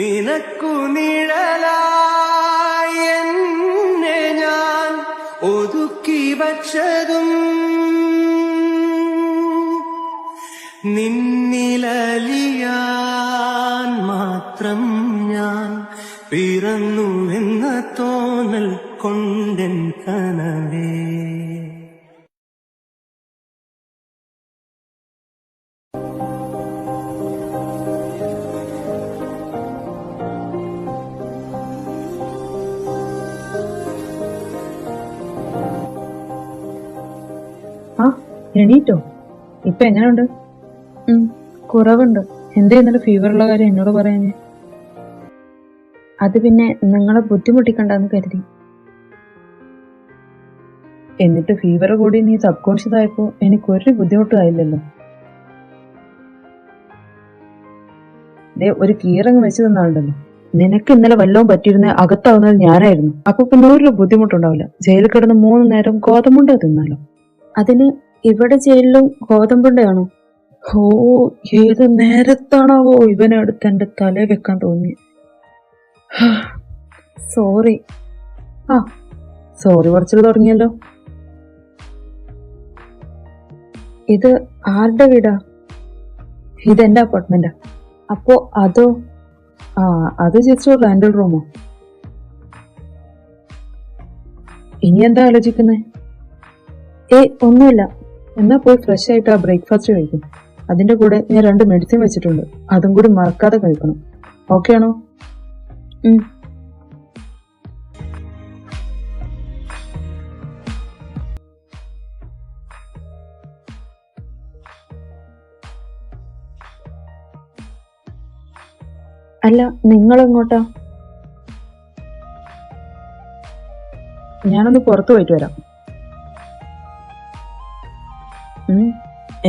നിനക്കു നിഴലായി എന്നെ ഞാൻ ഒതുക്കി വച്ചതും നിന്നിലലിയാൻ മാത്രം ഞാൻ പിറന്നുവെന്ന തോന്നൽ കൊണ്ടെൻ കനവേ. എണീറ്റോ? ഇപ്പൊ എങ്ങനെയുണ്ട്? കുറവുണ്ട്. എന്താ ഇന്നലെ ഫീവറുള്ള കാര്യം എന്നോട് പറയാഞ്ഞേ? അത് പിന്നെ നിങ്ങളെ ബുദ്ധിമുട്ടിക്കണ്ടെന്ന് കരുതി. എന്നിട്ട് ഫീവർ കൂടി നീ സബ് കോൺഷ്യസ് ആയപ്പോ എനിക്കൊരു ബുദ്ധിമുട്ടും ആയില്ലല്ലോ. ഒരു കീറങ്ങ് വെച്ച് തന്നാണ്ടല്ലോ. നിനക്ക് ഇന്നലെ വല്ലതും പറ്റിയിരുന്ന അകത്താവുന്നത് ഞാനായിരുന്നു. അപ്പൊ പിന്നെ ഒരു ബുദ്ധിമുട്ടുണ്ടാവില്ല. ജയിലിൽ കിടന്ന് 3 നേരം ഗോതമ്പുണ്ട തിന്നാലോ. അതിന് ഇവിടെ ജയിലിലും ഗോതമ്പുണ്ടയാണോ? ഓ, ഏത് നേരത്താണാവോ ഇവനടുത്ത് എന്റെ തല വെക്കാൻ തോന്നി. സോറി. സോറി പറച്ചിൽ തുടങ്ങിയല്ലോ. ഇത് ആരുടെ വീടാ? ഇതെന്റെ അപ്പാർട്ട്മെന്റാ. അപ്പോ അതോ? അത് ജസ്റ്റ് ഒരു റെന്റൽ റൂമോ? ഇനി എന്താ ആലോചിക്കുന്നേ? ഒന്നുമില്ല. എന്നാ പോയി ഫ്രഷ് ആയിട്ട് ആ ബ്രേക്ക്ഫാസ്റ്റ് കഴിക്കും. അതിന്റെ കൂടെ ഞാൻ 2 മെഡിസിൻ വെച്ചിട്ടുണ്ട്. അതും കൂടി മറക്കാതെ കഴിക്കണം. ഓക്കെ ആണോ? അല്ല, നിങ്ങളെങ്ങോട്ടാ? ഞാനൊന്ന് പുറത്തു പോയിട്ട് വരാം.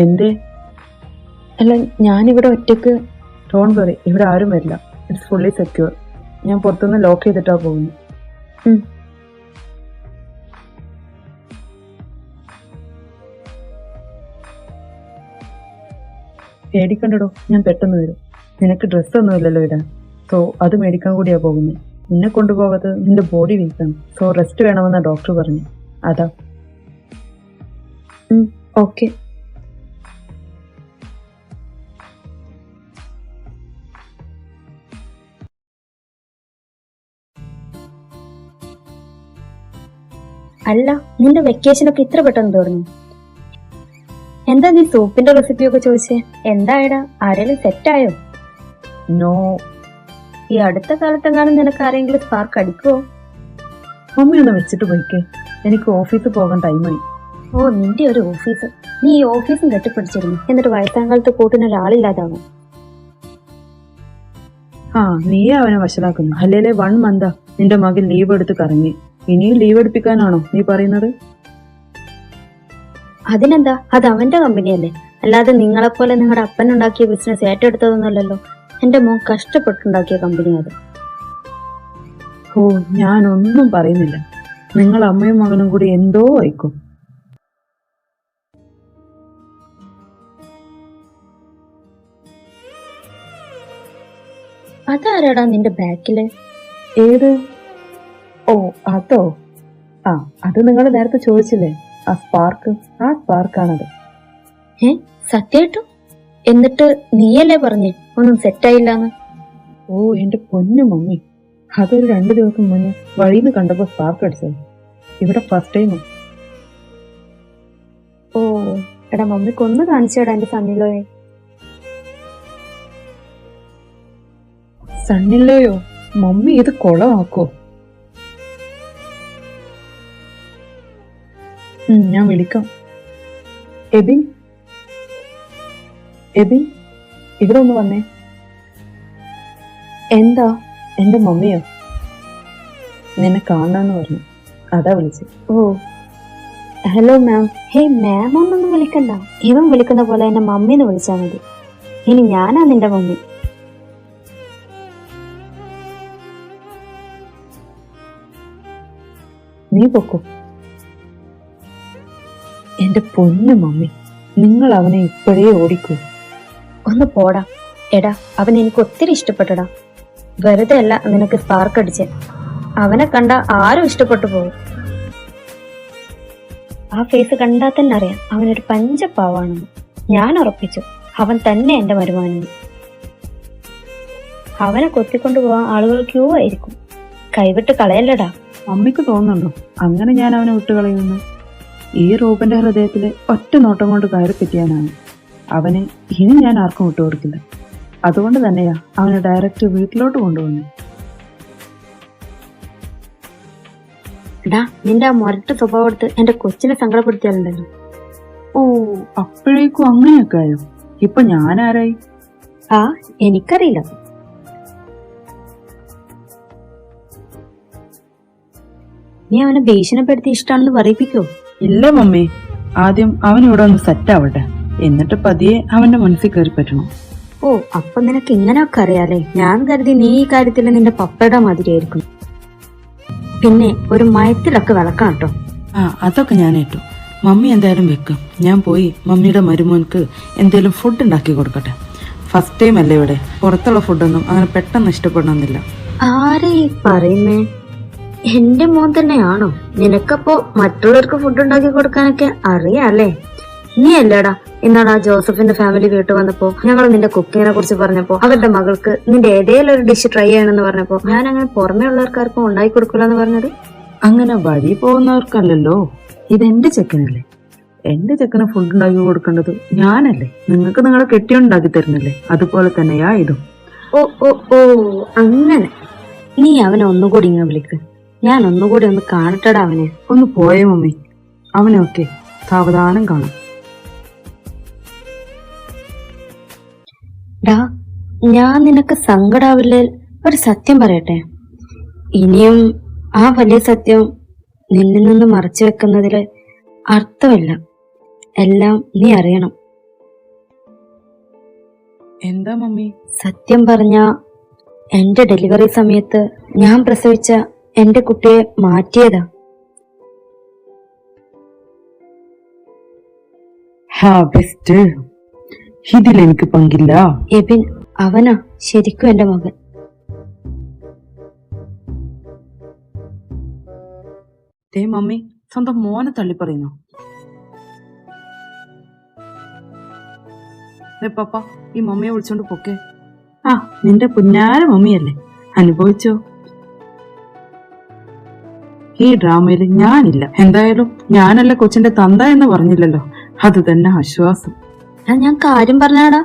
എന്തേ? അല്ല, ഞാനിവിടെ ഒറ്റക്ക്. ഡോണ്ട് വറി, ഇവിടെ ആരും വരില്ല. It's fully secure. ഞാൻ പുറത്തുനിന്ന് ലോക്ക് ചെയ്തിട്ടാ പോകുന്നു. പേടിക്കണ്ടടോ, ഞാൻ പെട്ടെന്ന് വരും. നിനക്ക് ഡ്രസ്സൊന്നും ഇല്ലല്ലോ ഇടാൻ. സോ അത് മേടിക്കാൻ കൂടിയാ പോകുന്നത്. നിന്നെ കൊണ്ടുപോകാതെ നിന്റെ ബോഡി വീക്കാണ്. സോ റെസ്റ്റ് വേണമെന്നാ ഡോക്ടർ പറഞ്ഞു. അതാ. ഓക്കെ. അല്ല, നിന്റെ വെക്കേഷനൊക്കെ ഇത്ര പെട്ടെന്ന് തീർന്നു? എന്താ നീ സൂപ്പിന്റെ റെസിപ്പിയൊക്കെ ചോദിച്ചേ? എന്തായടാ, ആരെങ്കിലും സെറ്റായോ? നോ. ഈ അടുത്ത കാലത്തെങ്ങാനും നിനക്ക് ആരെങ്കിലും സ്പാർക്ക് അടിക്കുവോ? മമ്മി ഒന്ന് വെച്ചിട്ട് പോയിക്കേ. എനിക്ക് ഓഫീസിൽ പോകാൻ ടൈമായി. ഓ, നിന്റെ ഒരു ഓഫീസ്. നീ ഈ ഓഫീസും കെട്ടിപ്പിടിച്ചിരുന്നു. എന്നിട്ട് വയസ്സാങ്കാലത്ത് കൂട്ടിനൊരാളില്ലാതാവും. നീ അവനെ വശലാക്കുന്നു. അല്ലേലെ 1 മന്താ നിന്റെ മകൻ ലീവ് എടുത്ത് കറങ്ങി. ഇനിയും ലീവ് എടുപ്പിക്കാനാണോ നീ പറയുന്നത്? അതിനെന്താ, അത് അവന്റെ കമ്പനിയല്ലേ. അല്ലാതെ നിങ്ങളെപ്പോലെ നിങ്ങളുടെ അപ്പനുണ്ടാക്കിയ ബിസിനസ് ഏറ്റെടുത്തതൊന്നുമല്ലല്ലോ. എന്റെ മോൻ കഷ്ടപ്പെട്ടുണ്ടാക്കിയ കമ്പനി അത്. ഓ, ഞാനൊന്നും പറയുന്നില്ല. നിങ്ങൾ അമ്മയും മകനും കൂടി എന്തോ വയ്ക്കും. അതാരാടാ നിന്റെ ബാക്കില്? ഏത്? ഓ, അതോ? അത് നിങ്ങൾ നേരത്തെ ചോദിച്ചില്ലേ, ആ സ്പാർക്കാണത്. സത്യായിട്ടും? എന്നിട്ട് നീയല്ലേ പറഞ്ഞേ ഒന്നും സെറ്റായില്ലാന്ന്? ഓ, എന്റെ പൊന്നു മമ്മി, അതൊരു 2 ദിവസം മുന്നേ വഴിന്ന് കണ്ടപ്പോ സ്പാർക്ക് അടിച്ചത്. ഇവിടെ ഫസ്റ്റ് ടൈം. ഓ, എടാ മമ്മിക്ക് ഒന്ന് കാണിച്ചേടാ എന്റെ സണ്ണിലോയെ. സണ്ണിലോയോ? മമ്മി ഇത് കൊളമാക്കോ? ഞാൻ വിളിക്കാം. എബിൻ, ഇവിടെ ഒന്ന് വന്നേ. എന്താ? എന്റെ മമ്മിയോ നിന്നെ കാണാന്ന് പറഞ്ഞു, അതാ വിളിച്ചു. ഓ, ഹലോ മാം. മാം ഒന്നൊന്നും വിളിക്കണ്ട. ഇവൻ വിളിക്കുന്ന പോലെ എന്നെ മമ്മീന്ന് വിളിച്ചാ മതി. ഇനി ഞാനാ നിന്റെ മമ്മി. നീ പൊക്കോ. എന്റെ പൊന്നു മമ്മി, നിങ്ങൾ അവനെ ഇപ്പോഴേ ഓടിക്കൂ. ഒന്ന് പോടാ. എടാ, അവൻ എനിക്ക് ഒത്തിരി ഇഷ്ടപ്പെട്ടടാ. വെറുതെ അല്ല നിനക്ക് സ്പാർക്ക് അടിച്ച്. അവനെ കണ്ട ആരും ഇഷ്ടപ്പെട്ടു പോകും. ആ ഫേസ് കണ്ടാൽ തന്നെ അറിയാം അവനൊരു പഞ്ചപാവാണെന്ന്. ഞാൻ ഉറപ്പിച്ചു അവൻ തന്നെ എന്റെ മരുമാനെന്ന്. അവനെ കൊത്തിക്കൊണ്ടു പോവാൻ ആളുകൾ ക്യൂ ആയിരിക്കും. കൈവിട്ട് കളയല്ലടാ. അമ്മയ്ക്ക് തോന്നുന്നുണ്ടോ അങ്ങനെ ഞാൻ അവനെ വിട്ടുകളയുന്നു? ഈ റൂപന്റെ ഹൃദയത്തില് ഒറ്റ നോട്ടം കൊണ്ട് കയറി പറ്റിയാനാണ്. അവനെ ഇനി ഞാൻ ആർക്കും വിട്ടുകൊടുക്കില്ല. അതുകൊണ്ട് തന്നെയാ അവനെ ഡയറക്റ്റ് വീട്ടിലോട്ട് കൊണ്ടുവന്നു. എടാ, നിന്റെ ആ മുരട്ട് സ്വഭാവം എടുത്ത് എന്റെ കൊച്ചിനെ സങ്കടപ്പെടുത്തിയാലുണ്ടല്ലോ. ഓ, അപ്പോഴേക്കും അങ്ങനെയൊക്കെ ആയോ? ഇപ്പൊ ഞാൻ ആരായി? ആ, എനിക്കറിയില്ല. നീ അവനെ ഭീഷണിപ്പെടുത്തി ഇഷ്ടമാണെന്ന് പറയിപ്പിക്കോ? ഇല്ല മമ്മി, ആദ്യം അവൻ ഇവിടെ ഒന്ന് സെറ്റ് ആവട്ടെ, എന്നിട്ട് പതിയെ അവന്റെ മനസ്സിൽ കയറി പറ്റണം. ഓ, അപ്പൊ നിനക്ക് ഇങ്ങനെയൊക്കെ അറിയാലേ. ഞാൻ കരുതി നീ ഈ കാര്യത്തിൽ നിന്റെ പപ്പയുടെ മാതിരിയായിരിക്കും. പിന്നെ ഒരു മയത്തിലൊക്കെ വിളക്കണം കേട്ടോ. ആ, അതൊക്കെ ഞാൻ ഏറ്റു. മമ്മി എന്തായാലും വെക്കും. ഞാൻ പോയി മമ്മിയുടെ മരുമോൻക്ക് എന്തേലും ഫുഡ് ഉണ്ടാക്കി കൊടുക്കട്ടെ. ഫസ്റ്റ് ടൈം അല്ലേ ഇവിടെ. പുറത്തുള്ള ഫുഡൊന്നും അങ്ങനെ പെട്ടെന്ന് ഇഷ്ടപ്പെടണമെന്നില്ല. ആരെ ഈ പറയുന്നേ? എന്റെ മോൻ തന്നെയാണോ? നിനക്കപ്പോ മറ്റുള്ളവർക്ക് ഫുഡ് ഉണ്ടാക്കി കൊടുക്കാനൊക്കെ അറിയാല്ലേ? നീ അല്ലേടാ ഇന്നാണ് ആ ജോസഫിന്റെ ഫാമിലി വീട്ടിൽ വന്നപ്പോ ഞങ്ങൾ നിന്റെ കുക്കിങ്ങിനെ കുറിച്ച് പറഞ്ഞപ്പോ അവരുടെ മകൾക്ക് നിന്റെ ഏതെങ്കിലും ഒരു ഡിഷ് ട്രൈ ചെയ്യണമെന്ന് പറഞ്ഞപ്പോ ഞാൻ അങ്ങനെ പുറമേ ഉള്ളവർക്കാർക്കും ഉണ്ടാക്കി കൊടുക്കില്ലെന്ന് പറഞ്ഞത്? അങ്ങനെ വഴി പോകുന്നവർക്കല്ലല്ലോ, ഇതെന്റെ ചെക്കനല്ലേ. എന്റെ ചെക്കന് ഫുഡ് ഉണ്ടാക്കി കൊടുക്കേണ്ടത് ഞാനല്ലേ. നിങ്ങൾക്ക് നിങ്ങളെ കെട്ടിയുണ്ടാക്കി തരുന്നില്ലേ, അതുപോലെ തന്നെയാ ഇതും. ഓ ഓ ഓ, അങ്ങനെ. നീ അവനെ ഒന്നുകൂടി ഇങ്ങനെ വിളിക്ക്. ഞാൻ ഒന്നുകൂടി ഒന്ന് കാണട്ടടാ അവനെ. ഒന്ന് പോയേ മമ്മി, അവനൊക്കെ സാവധാനം കാണാം. ഡാ, ഞാൻ നിനക്ക് സങ്കടാവില്ലേ? ഒരു സത്യം പറയട്ടെ. ഇനിയും ആ വലിയ സത്യം നിന്നിൽ നിന്ന് മറച്ചു വെക്കുന്നതില് അർത്ഥമില്ല. എല്ലാം നീ അറിയണം. എന്താ മമ്മി? സത്യം പറഞ്ഞ എന്റെ ഡെലിവറി സമയത്ത് ഞാൻ പ്രസവിച്ച എന്റെ കുട്ടിയെ മാറ്റിയതാ. ബെസ്റ്റ്, ഇതിലെനിക്ക് പങ്കില്ല. എബിൻ, അവനാ ശരിക്കും എന്റെ മകൻ. ദേ മമ്മി, സ്വന്തം മോനെ തള്ളി പറയുന്നു. പപ്പ, ഈ മമ്മിയെ വിളിച്ചോണ്ട് പൊക്കെ. ആ, നിന്റെ പുന്നാര മമ്മിയല്ലേ, അനുഭവിച്ചോ. ഈ ഡ്രാമയില് ഞാനില്ല. എന്തായാലും ഞാനല്ല കൊച്ചിന്റെ തന്ത എന്ന് പറഞ്ഞില്ലല്ലോ, അത് തന്നെ ആശ്വാസം. ഞാൻ കാര്യം പറഞ്ഞാടാ,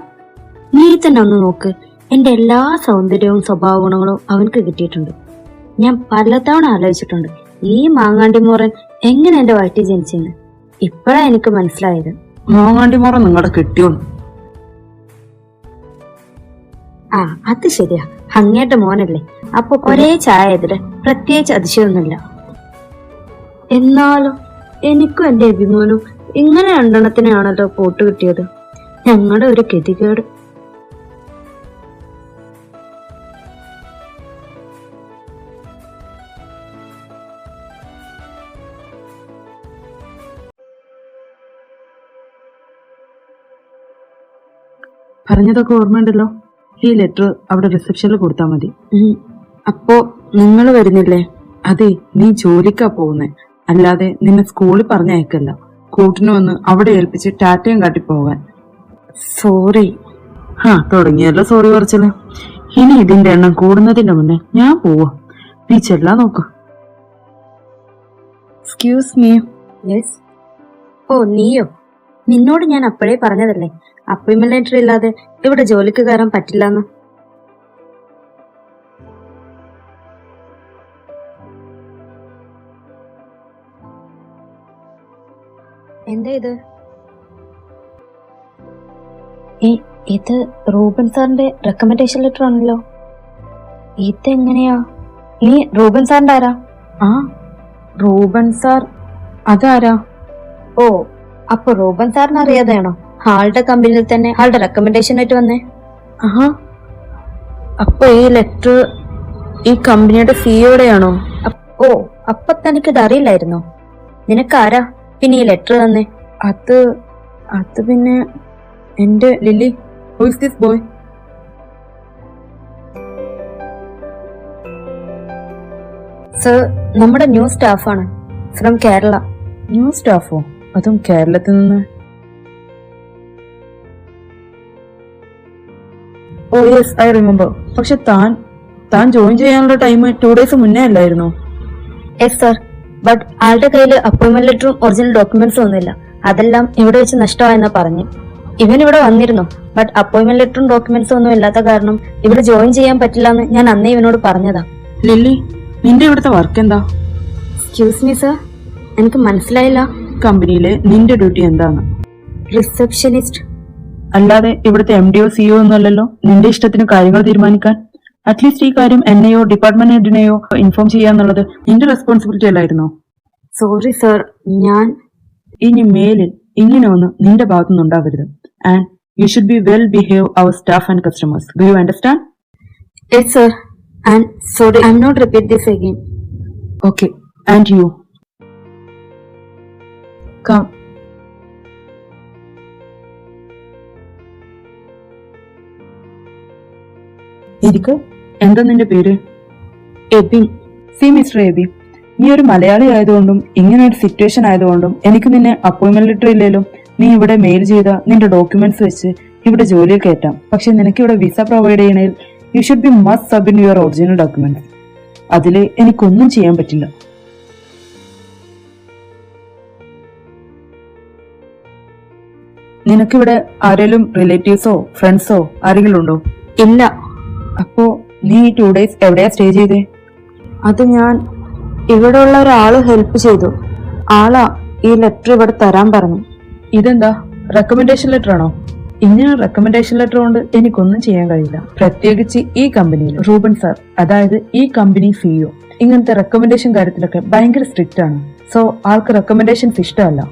നീ തന്നെ ഒന്ന് നോക്ക്. എന്റെ എല്ലാ സൗന്ദര്യവും സ്വഭാവ ഗുണങ്ങളും അവൻക്ക് കിട്ടിയിട്ടുണ്ട്. ഞാൻ പലതവണ ആലോചിച്ചിട്ടുണ്ട് ഈ മാങ്ങാണ്ടി മോറൻ എങ്ങനെ എന്റെ വയറ്റിൽ ജനിച്ചെന്ന്. ഇപ്പഴാ എനിക്ക് മനസ്സിലായത്. മാങ്ങാണ്ടി മോറ നിങ്ങളുടെ കെട്ടിയോണ്ട്. ആ, അത് ശരിയാ, അങ്ങേറ്റ മോനല്ലേ. അപ്പൊ ഒരേ ചായ എതിരെ പ്രത്യേകിച്ച് അതിശയൊന്നുമില്ല. എന്നാലും എനിക്കും എന്റെ അഭിമാനവും ഇങ്ങനെ രണ്ടെണ്ണത്തിനാണല്ലോ പോട്ട് കിട്ടിയത്. ഞങ്ങളുടെ ഒരു ഗതികേട്. പറഞ്ഞതൊക്കെ ഓർമ്മയുണ്ടല്ലോ. ഈ ലെറ്റർ അവിടെ റിസപ്ഷനിൽ കൊടുത്താൽ മതി. അപ്പോ നിങ്ങൾ വരുന്നില്ലേ? അതെ, നീ ജോലിക്കാ പോകുന്നേ, അല്ലാതെ നിന്നെ സ്കൂളിൽ പറഞ്ഞയക്കല്ല. കൂട്ടിന് വന്ന് അവിടെ ഏൽപ്പിച്ച് ടാറ്റയും കാട്ടി പോകാൻ. സോറി. തുടങ്ങിയല്ലോ സോറി പറച്ചല്ലേ. ഇനി ഇതിന്റെ എണ്ണം കൂടുന്നതിന്റെ മുന്നേ ഞാൻ പോവാ. നീ ചെല്ലാൻ നോക്ക്. Excuse me. യെസ്. ഓ, നീയോ? നിന്നോട് ഞാൻ അപ്പോഴേ പറഞ്ഞതല്ലേ അപ്പോയിന്റ്മെന്റ് ലെറ്റർ ഇല്ലാതെ ഇവിടെ ജോലിക്ക് കയറാൻ പറ്റില്ലെന്ന്. എന്താ ഇത്? ഇത് റൂബൻ സാറിന്റെ റെക്കമെൻഡേഷൻ ലെറ്റർ ആണല്ലോ. ഇതെങ്ങനെയാ? നീ റൂബൻ സാറിന്റെ ആരാ? ആ, റൂബൻ സാർ അതാരാ? ഓ, അപ്പൊ റൂബൻ സാറിന് അറിയാതെയാണോ ആളുടെ കമ്പനിയിൽ തന്നെ ആളുടെ റെക്കമെൻഡേഷൻ ആയിട്ട് വന്നേ? ആഹാ, അപ്പൊ ഈ ലെറ്റർ ഈ കമ്പനിയുടെ സിഇഒയുടെ ആണോ? ഓ, അപ്പൊ തനിക്കിത് അറിയില്ലായിരുന്നോ? നിനക്കാരാ പിന്നെ ഈ ലെറ്റർ തന്നെ? അത് പിന്നെ എന്റെ Lily. Who is this boy? Sir, നമ്മുടെ ന്യൂ സ്റ്റാഫാണ് ഫ്രം കേരള. ന്യൂ സ്റ്റാഫോ? അതും കേരളത്തിൽ നിന്ന്? Oh yes, I remember. പക്ഷെ താൻ ജോയിൻ ചെയ്യാനുള്ള ടൈം 2 days മുന്നേ അല്ലായിരുന്നോ? യെസ് സർ, ബട്ട് ആളുടെ കയ്യിൽ അപ്പോയിന്റ്മെന്റ് ലെറ്ററും ഒറിജിനൽ ഡോക്യുമെന്റ്സും ഒന്നുമില്ല. അതെല്ലാം ഇവിടെ വെച്ച് നഷ്ടമായെന്നാ പറഞ്ഞു. ഇവൻ ഇവിടെ വന്നിരുന്നു, ബട്ട് അപ്പോയിന്റ്മെന്റ് ലെറ്ററും ഡോക്യുമെന്റ്സും ഒന്നും ഇല്ലാത്ത കാരണം ഇവിടെ ജോയിൻ ചെയ്യാൻ പറ്റില്ല എന്ന് ഞാൻ അന്നേ ഇവനോട് പറഞ്ഞതാ. ലില്ലി, നിന്റെ ഇവിടുത്തെ വർക്ക് എന്താ? എക്സ്ക്യൂസ് മീ സർ, എനിക്ക് മനസ്സിലായില്ല. കമ്പനിയിലെ നിന്റെ ഡ്യൂട്ടി എന്താണ്? റിസപ്ഷനിസ്റ്റ്. അല്ലാതെ ഇവിടുത്തെ MD-യോ CEO ഒന്നും അല്ലല്ലോ നിന്റെ ഇഷ്ടത്തിന് കാര്യങ്ങൾ തീരുമാനിക്കാൻ. അറ്റ്ലീസ്റ്റ് ഈ കാര്യം എന്നെയോ ഡിപ്പാർട്ട്മെന്റ് ഹെഡിനെയോ ഇൻഫോം ചെയ്യാന്നുള്ളത് നിന്റെ റെസ്പോൺസിബിലിറ്റി അല്ലായിരുന്നോ? സോറി സർ, ഞാൻ ഇനി മേലിൽ ഇങ്ങനെ ഒന്നും നിന്റെ ഭാഗത്തുനിന്ന് ഉണ്ടാവരുത്. And you should be well behave our staff and customers. Do you understand? Yes sir, and sorry, I am not repeat this again. Okay, and you come. ഇരിക്ക്. എന്താ നിന്റെ പേര്? എബി. സി മിസ്റ്റർ എബി, നീ ഒരു മലയാളി ആയതുകൊണ്ടും ഇങ്ങനെ ഒരു situation ആയതുകൊണ്ടും എനിക്ക് നിന്നെ അപ്പോയിന്റ്മെന്റ് ലെറ്റർ ഇല്ലേലോ നീ ഇവിടെ മെയിൽ ചെയ്ത നിന്റെ ഡോക്യുമെന്റ്സ് വെച്ച് ഇവിടെ ജോലിയിൽ കയറ്റാം. പക്ഷെ നിനക്ക് ഇവിടെ വിസ പ്രൊവൈഡ് ചെയ്യണേൽ you should be must submit your original documents. അതില് എനിക്കൊന്നും ചെയ്യാൻ പറ്റില്ല. നിനക്കിവിടെ ആരെങ്കിലും റിലേറ്റീവ്സോ ഫ്രണ്ട്സോ ആരെങ്കിലും ഉണ്ടോ? ഇല്ല. അപ്പോ നീ ഈ 2 days എവിടെയാ സ്റ്റേ ചെയ്തേ? അത് ഞാൻ ഇവിടെ ഉള്ള ഒരാള് ഹെൽപ്പ് ചെയ്തു. ആളാ ഈ ലെറ്റർ ഇവിടെ തരാൻ പറഞ്ഞു. ഇതെന്താ, റെക്കമെൻഡേഷൻ ലെറ്റർ ആണോ? ഇങ്ങനെ റെക്കമെൻഡേഷൻ ലെറ്റർ കൊണ്ട് എനിക്കൊന്നും ചെയ്യാൻ കഴിയില്ല. പ്രത്യേകിച്ച് ഈ കമ്പനിയിൽ റൂബൻ സാർ, അതായത് ഈ കമ്പനി CEO, ഇങ്ങനത്തെ റെക്കമെൻഡേഷൻ കാര്യത്തിലൊക്കെ ഭയങ്കര സ്ട്രിക്റ്റ് ആണ്. സോ ആൾക്ക് റെക്കമെൻഡേഷൻസ് ഇഷ്ടമല്ല.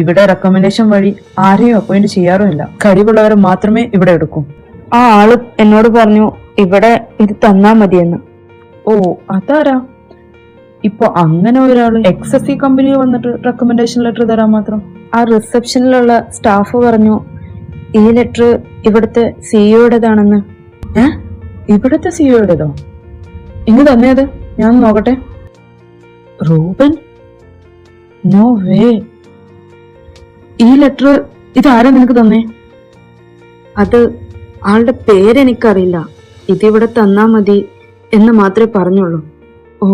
ഇവിടെ റെക്കമെൻഡേഷൻ വഴി ആരെയും അപ്പോയിന്റ് ചെയ്യാറുമില്ല. കഴിവുള്ളവരെ മാത്രമേ ഇവിടെ എടുക്കൂ. ആ ആള് എന്നോട് പറഞ്ഞു ഇവിടെ ഇത് തന്നാ മതിയെന്ന്. ഓ, അതാരാ? ഇപ്പൊ അങ്ങനെ ഒരാള് XSC കമ്പനിയിൽ വന്നിട്ട് റെക്കമെൻഡേഷൻ ലെറ്റർ തരാൻ മാത്രം? ആ റിസപ്ഷനിലുള്ള സ്റ്റാഫ് പറഞ്ഞു ഈ ലെറ്റർ ഇവിടുത്തെ CEOയുടേതാണെന്ന്. ഇവിടുത്തെ CEOയുടേതോ? ഇങ്ങ് തന്നേത്, ഞാൻ നോക്കട്ടെ. റൂബൻ? No way. ഈ ലെറ്റർ ഇതാരാ നിനക്ക് തന്നേ? അത് ആളുടെ പേരെനിക്കറിയില്ല. ഇതിവിടെ തന്നാ മതി എന്ന് മാത്രമേ പറഞ്ഞുള്ളൂ. ഓ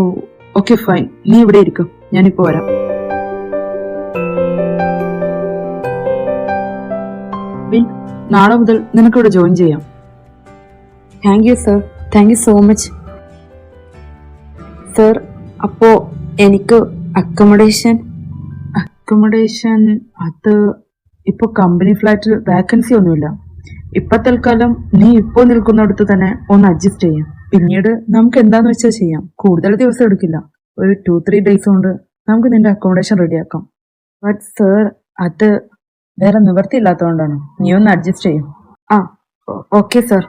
ഓക്കെ ഫൈൻ, നീ ഇവിടെ ഇരിക്കും, ഞാനിപ്പോ വരാം. നാളെ മുതൽ നിനക്കിവിടെ ജോയിൻ ചെയ്യാം. Thank you sir, thank you so much sir. അപ്പോ എനിക്ക് അക്കോമഡേഷൻ അത് ഇപ്പൊ കമ്പനി ഫ്ലാറ്റിൽ വേക്കൻസി ഒന്നുമില്ല. ഇപ്പൊ തൽക്കാലം നീ ഇപ്പോ നിൽക്കുന്നിടത്ത് തന്നെ ഒന്ന് അഡ്ജസ്റ്റ് ചെയ്യാം. പിന്നീട് നമുക്ക് എന്താന്ന് വെച്ചാൽ ചെയ്യാം. കൂടുതൽ ദിവസം എടുക്കില്ല, ഒരു 2-3 days കൊണ്ട് നമുക്ക് നിന്റെ അക്കോമഡേഷൻ റെഡിയാക്കാം. ബട്ട് സർ, അത് വേറെ നിവർത്തിയില്ലാത്തതുകൊണ്ടാണ്. നീ ഒന്ന് അഡ്ജസ്റ്റ് ചെയ്യും. ആ ഓക്കെ സർ.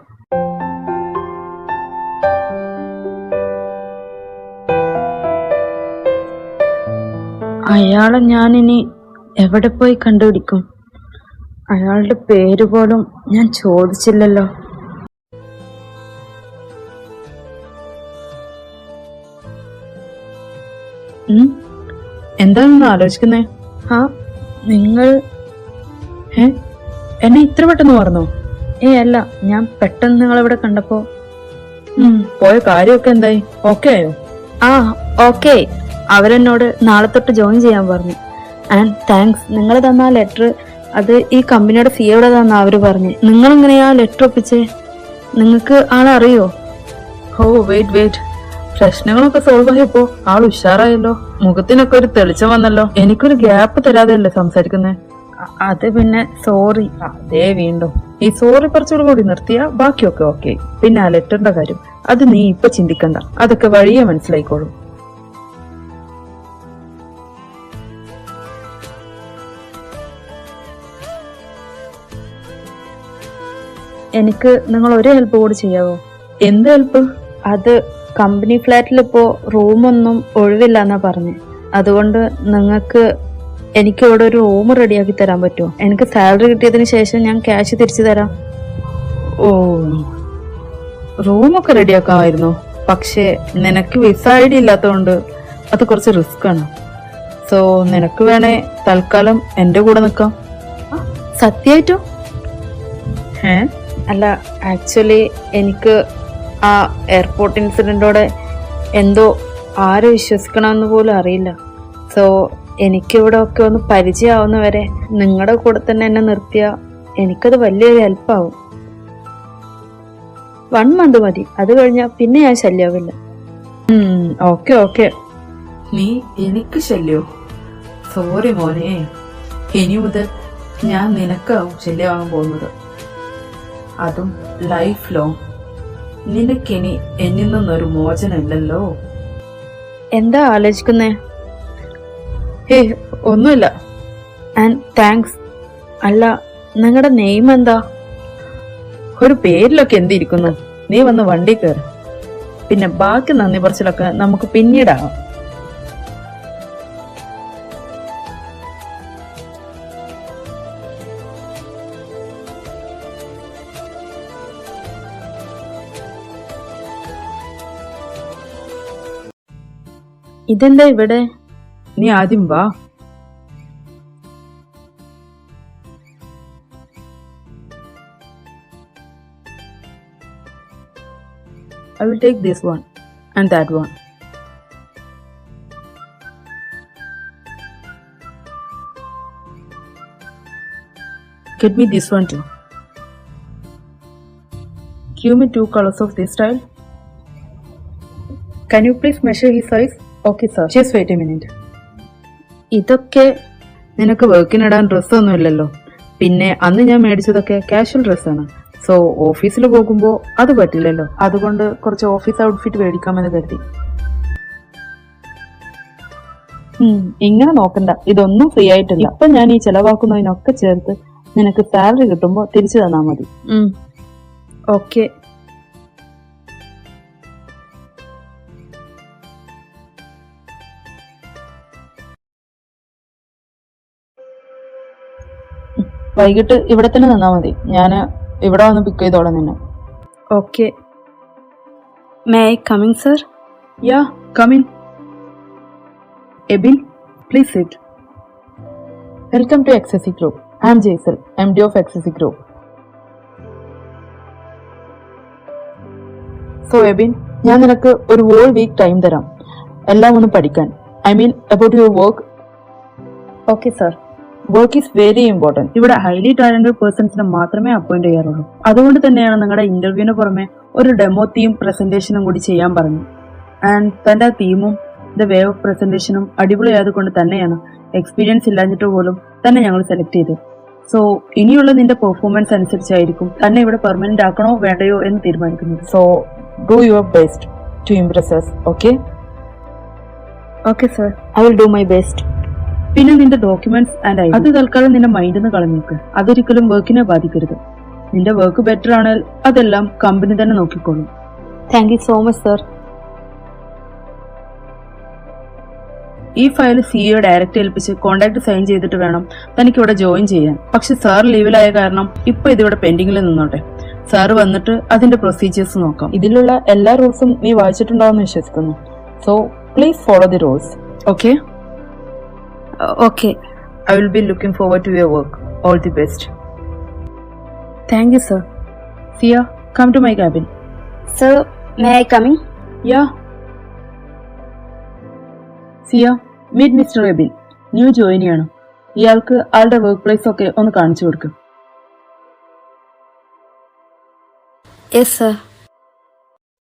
അയാളെ ഞാനിനി എവിടെ പോയി കണ്ടുപിടിക്കും? അയാളുടെ പേര് പോലും ഞാൻ ചോദിച്ചില്ലല്ലോ. എന്താണെന്ന് ആലോചിക്കുന്നേ? ആ, നിങ്ങൾ എന്നെ ഇത്ര പെട്ടെന്ന് പറഞ്ഞോ? അല്ല, ഞാൻ പെട്ടെന്ന് നിങ്ങളിവിടെ കണ്ടപ്പോ. പോയ കാര്യമൊക്കെ എന്തായി? ഓക്കെ ആയോ? ആ ഓക്കെ. അവരെന്നോട് നാളെ തൊട്ട് ജോയിൻ ചെയ്യാൻ പറഞ്ഞു. And thanks. നിങ്ങൾ തന്ന ആ ലെറ്റർ അത് ഈ കമ്പനിയുടെ സിയോടെ തന്ന അവര് പറഞ്ഞു. നിങ്ങൾ എങ്ങനെയാ ലെറ്റർ ഒപ്പിച്ചേ? നിങ്ങൾക്ക് ആളറിയോ? ഓ വെയിറ്റ്, പ്രശ്നങ്ങളൊക്കെ സോൾവ് ആയപ്പോ ആൾ ഉഷാറായല്ലോ. മുഖത്തിനൊക്കെ ഒരു തെളിച്ചം വന്നല്ലോ. എനിക്കൊരു ഗ്യാപ്പ് തരാതെയല്ലേ സംസാരിക്കുന്നേ? അത് പിന്നെ സോറി. അതേ വീണ്ടും ഈ സോറി കുറച്ചുകൂടി കൂടി നിർത്തിയാ ബാക്കിയൊക്കെ ഓക്കെ. പിന്നെ ആ ലെറ്ററിന്റെ കാര്യം അത് നീ ഇപ്പൊ ചിന്തിക്കണ്ട, അതൊക്കെ വഴിയെ മനസ്സിലായിക്കോളും. എനിക്ക് നിങ്ങൾ ഒരു ഹെൽപ്പ് കൂടി ചെയ്യാവോ? എന്ത് ഹെൽപ്പ്? അത് കമ്പനി ഫ്ലാറ്റിൽ ഇപ്പോ റൂമൊന്നും ഒഴിവില്ല എന്നാ പറഞ്ഞു. അതുകൊണ്ട് നിങ്ങൾക്ക് എനിക്ക് ഇവിടെ ഒരു റൂം റെഡിയാക്കി തരാൻ പറ്റുമോ? എനിക്ക് സാലറി കിട്ടിയതിന് ശേഷം ഞാൻ ക്യാഷ് തിരിച്ചു തരാം. ഓ, റൂമൊക്കെ റെഡിയാക്കാമായിരുന്നു. പക്ഷേ നിനക്ക് വിസ ഐ ഡി ഇല്ലാത്തതുകൊണ്ട് അത് കുറച്ച് റിസ്ക് ആണ്. സോ നിനക്ക് വേണേ തൽക്കാലം എന്റെ കൂടെ നിൽക്കാം. സത്യമായിട്ടും? ഏ അല്ല, ആക്ച്വലി എനിക്ക് ആ എയർപോർട്ട് ഇൻസിഡന്റോടെ എന്തോ ആരെ വിശ്വസിക്കണമെന്ന് പോലും അറിയില്ല. സോ എനിക്കിവിടെ ഒക്കെ ഒന്ന് പരിചയമാവുന്നവരെ നിങ്ങളുടെ കൂടെ തന്നെ എന്നെ നിർത്തിയ എനിക്കത് വലിയൊരു ഹെൽപ്പാവും. 1 മന്ത് മതി, അത് കഴിഞ്ഞാൽ പിന്നെ ഞാൻ ശല്യാവില്ല. Okay okay. നീ എനിക്ക് ശല്യോ? സോറി മോനെ, ഇനി മുതൽ ഞാൻ നിനക്കാവും ശല്യമാകാൻ പോകുന്നത്. അതും ലൈഫ് ലോങ്. നിനക്കിനി എന്നിൽ നിന്നൊരു മോചനമില്ലല്ലോ. എന്താ ആലോചിക്കുന്നേ? ഒന്നുമില്ല. And thanks. അല്ല, നിങ്ങളുടെ നെയിം എന്താ? ഒരു പേരിലൊക്കെ എന്തിരിക്കുന്നു? നീ വന്ന് വണ്ടി കയറി. പിന്നെ ബാക്കി നന്ദി പറച്ചിലൊക്കെ നമുക്ക് പിന്നീടാവാം. ഇതെന്താ ഇവിടെ? നീ ആദ്യം വാ. I will take this one and that one. Get me this one too. Give me 2 colors of this style. Can you please measure his size? Okay sir. Just wait a minute. ഇതൊക്കെ നിനക്ക് വർക്കിനിടാൻ ഡ്രസ്സൊന്നും ഇല്ലല്ലോ. പിന്നെ അന്ന് ഞാൻ മേടിച്ചതൊക്കെ casual ഡ്രസ്സാണ്. So ഓഫീസിൽ പോകുമ്പോൾ അത് പറ്റില്ലല്ലോ. അതുകൊണ്ട് കുറച്ച് ഓഫീസ് ഔട്ട്ഫിറ്റ് മേടിക്കാമെന്ന് കരുതി. ഇങ്ങനെ നോക്കണ്ട, ഇതൊന്നും ഫ്രീ ആയിട്ടില്ല. ഇപ്പൊ ഞാൻ ഈ ചെലവാക്കുന്നതിനൊക്കെ ചേർത്ത് നിനക്ക് സാലറി കിട്ടുമ്പോൾ തിരിച്ചു തന്നാ മതി. ഓക്കെ. വൈകിട്ട് ഇവിടെ തന്നെ നിന്നാ മതി. ഞാൻ ഇവിടെ വന്ന് പിക്ക് ചെയ്തോളാം നിന്നെ. Okay. May I coming sir? Yeah, come in. Ebin, please sit. Welcome to എക്സസി group. I am Jaisal, MD of എക്സസി ഗ്രൂപ്പ്. സോ എബിൻ, ഞാൻ നിനക്ക് ഒരു ഹോൾ വീക്ക് ടൈം തരാം, എല്ലാം ഒന്ന് പഠിക്കാൻ. I mean about your work. Okay sir. Work is very important. ഇവിടെ ഹൈലി ടാലന്റഡ് പേഴ്സൺസിനെ മാത്രമേ അപ്പോയിന്റ് ചെയ്യാറുള്ളൂ. അതുകൊണ്ട് തന്നെയാണ് നിങ്ങളുടെ ഇന്റർവ്യൂവിന് പുറമെ ഒരു ഡെമോ തീം പ്രസന്റേഷനും കൂടി ചെയ്യാൻ പറഞ്ഞു. ആൻഡ് തന്റെ തീമും ദ വേ ഓഫ് പ്രസന്റേഷനും അടിപൊളിയായതുകൊണ്ട് തന്നെയാണ് എക്സ്പീരിയൻസ് ഇല്ലാഞ്ഞിട്ട് പോലും തന്നെ ഞങ്ങൾ സെലക്ട് ചെയ്തത്. സോ ഇനിയുള്ള നിന്റെ പെർഫോമൻസ് അനുസരിച്ചായിരിക്കും തന്നെ ഇവിടെ പെർമനന്റ് ആക്കണോ വേണ്ടയോ എന്ന് തീരുമാനിക്കുന്നത്. So do your best to impress us, okay? Okay sir, I will do my best. പിന്നെ നിന്റെ ഡോക്യുമെന്റ്സ് ആൻഡ് ഐ, അത് തൽക്കാലം നിന്റെ മൈൻഡിൽ നിന്ന് കളഞ്ഞേക്ക്. അതൊരിക്കലും വർക്കിനെ ബാധിക്കരുത്. നിന്റെ വർക്ക് ബെറ്റർ ആണെങ്കിൽ അതെല്ലാം കമ്പനി തന്നെ നോക്കിക്കോളും. Thank you so much sir. ഈ ഫയൽ CEO ഡയറക്റ്റ് ഏൽപ്പിച്ച് കോൺട്രാക്ട് സൈൻ ചെയ്തിട്ട് വേണം തനിക്ക് ഇവിടെ ജോയിൻ ചെയ്യാൻ. പക്ഷെ സാർ ലീവിലായ കാരണം ഇപ്പൊ ഇതിവിടെ പെൻഡിങ്ങിൽ നിന്നോട്ടെ. സാർ വന്നിട്ട് അതിന്റെ പ്രൊസീജിയേഴ്സ് നോക്കാം. ഇതിലുള്ള എല്ലാ റൂൾസും നീ വായിച്ചിട്ടുണ്ടാവുമെന്ന് വിശ്വസിക്കുന്നു. So please follow the rules, okay? Okay. I will be looking forward to your work. All the best. Thank you sir. Sia, come to my cabin. Sir, may I coming? Yeah. Sia, meet Mr. Ebin. New ജോയിനിയാണ്. ഇയാൾക്ക് ആളുടെ work place ഒക്കെ ഒന്ന് കാണിച്ചു കൊടുക്കും. Yes sir.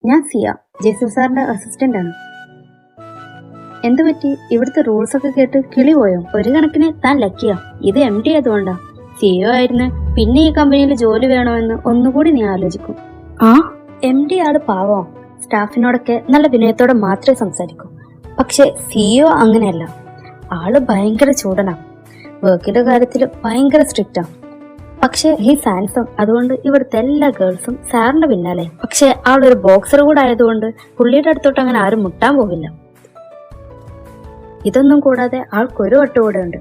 ഞാൻ സിയ, ജയ്സൽ സാറിന്റെ assistant ആണ്. എന്ത് പറ്റി? ഇവിടുത്തെ റൂൾസ് ഒക്കെ കേട്ട് കിളി പോയോ? ഒരു കണക്കിന് താൻ ലക്കിയാ. ഇത് MD ആയതുകൊണ്ടാ. CEO ആയിരുന്നു പിന്നെ ഈ കമ്പനിയിൽ ജോലി വേണമെന്ന് ഒന്നുകൂടി നീ ആലോചിക്കും. MD ആള് പാവം. സ്റ്റാഫിനോടൊക്കെ നല്ല വിനയത്തോടെ മാത്രമേ സംസാരിക്കൂ. പക്ഷെ CEO അങ്ങനെയല്ല. ആള് ഭയങ്കര ചൂടനാ. വർക്കിന്റെ കാര്യത്തിൽ ഭയങ്കര സ്ട്രിക്റ്റാ. പക്ഷെ ഹീസ് ഹാൻസം. അതുകൊണ്ട് ഇവിടുത്തെ എല്ലാ ഗേൾസും സാറിന്റെ പിന്നാലെ. പക്ഷെ ആളൊരു ബോക്സർ കൂടെ ആയതുകൊണ്ട് പുള്ളിയുടെ അടുത്തോട്ട് അങ്ങനെ ആരും മുട്ടാൻ പോകില്ല. ഇതൊന്നും കൂടാതെ ആൾക്കൊരു വട്ടുകൂടെ ഉണ്ട്.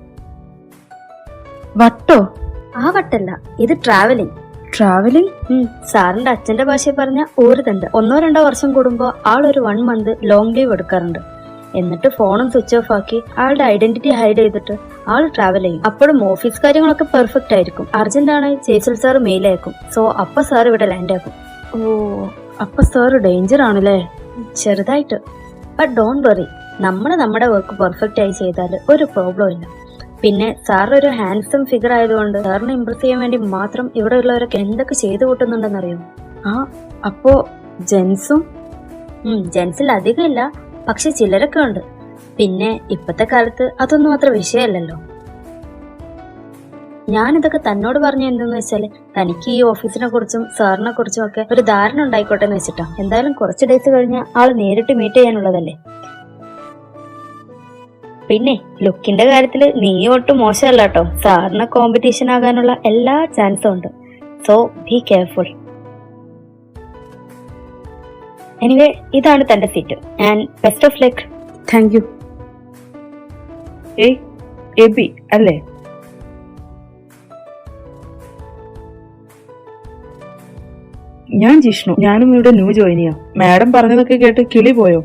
വട്ടോ? ആ വട്ടല്ല, ഇത് ട്രാവലിംഗ്. ട്രാവലിംഗ്? സാറിന്റെ അച്ഛന്റെ ഭാഷയിൽ പറഞ്ഞ ഊരുതുണ്ട്. 1-2 വർഷം കൂടുമ്പോ ആളൊരു 1 മന്ത് ലോങ് ലീവ് എടുക്കാറുണ്ട്. എന്നിട്ട് ഫോണും സ്വിച്ച് ഓഫ് ആക്കി ആളുടെ ഐഡന്റിറ്റി ഹൈഡ് ചെയ്തിട്ട് ആൾ ട്രാവൽ ചെയ്യും. അപ്പോഴും ഓഫീസ് കാര്യങ്ങളൊക്കെ പെർഫെക്റ്റ് ആയിരിക്കും. അർജന്റ് ആണ് ചേച്ചിൽ സാർ മെയിൽ അയക്കും. സോ അപ്പൊ സാർ ഇവിടെ ലാൻഡ് ആക്കും. ഓ, അപ്പൊ സാർ ഡേഞ്ചർ ആണല്ലേ? ചെറുതായിട്ട്. ബട്ട് ഡോണ്ട് വറി, നമ്മുടെ വർക്ക് പെർഫെക്റ്റ് ആയി ചെയ്താൽ ഒരു പ്രോബ്ലം ഇല്ല. പിന്നെ സാർ ഒരു ഹാൻസം ഫിഗർ ആയതുകൊണ്ട് സാറിനെ ഇംപ്രസ് ചെയ്യാൻ വേണ്ടി മാത്രം ഇവിടെ ഉള്ളവരൊക്കെ എന്തൊക്കെ ചെയ്തു കൂട്ടുന്നുണ്ടെന്നറിയോ? അപ്പോ ജെൻസും? ജെൻസിൽ അധികം ഇല്ല, പക്ഷെ ചിലരൊക്കെ ഉണ്ട്. പിന്നെ ഇപ്പത്തെ കാലത്ത് അതൊന്നും അത്ര വിഷയമല്ലല്ലോ. ഞാനിതൊക്കെ തന്നോട് പറഞ്ഞ എന്തെന്ന് വെച്ചാല് തനിക്ക് ഈ ഓഫീസിനെ കുറിച്ചും സാറിനെ കുറിച്ചും ഒക്കെ ഒരു ധാരണ ഉണ്ടായിക്കോട്ടെ എന്ന് വെച്ചിട്ടാ. എന്തായാലും കുറച്ച് ഡേയ്സ് കഴിഞ്ഞാൽ ആള് നേരിട്ട് മീറ്റ് ചെയ്യാനുള്ളതല്ലേ. പിന്നെ ലുക്കിന്റെ കാര്യത്തില് നീ ഒട്ടും മോശമല്ല കേട്ടോ. സാറിന് കോമ്പറ്റീഷൻ ആകാനുള്ള എല്ലാ ചാൻസും ഉണ്ട്. So be careful. എനിവേ, ഇതാണ് തന്റെ seat and best of luck. Thank you. Ebi അല്ലേ? ഞാൻ ജിഷ്ണു. ഞാനും ഇവിടെ ന്യൂ ജോയിൻ ചെയ്യാം. മാഡം പറഞ്ഞതൊക്കെ കേട്ട് കിളി പോയോ?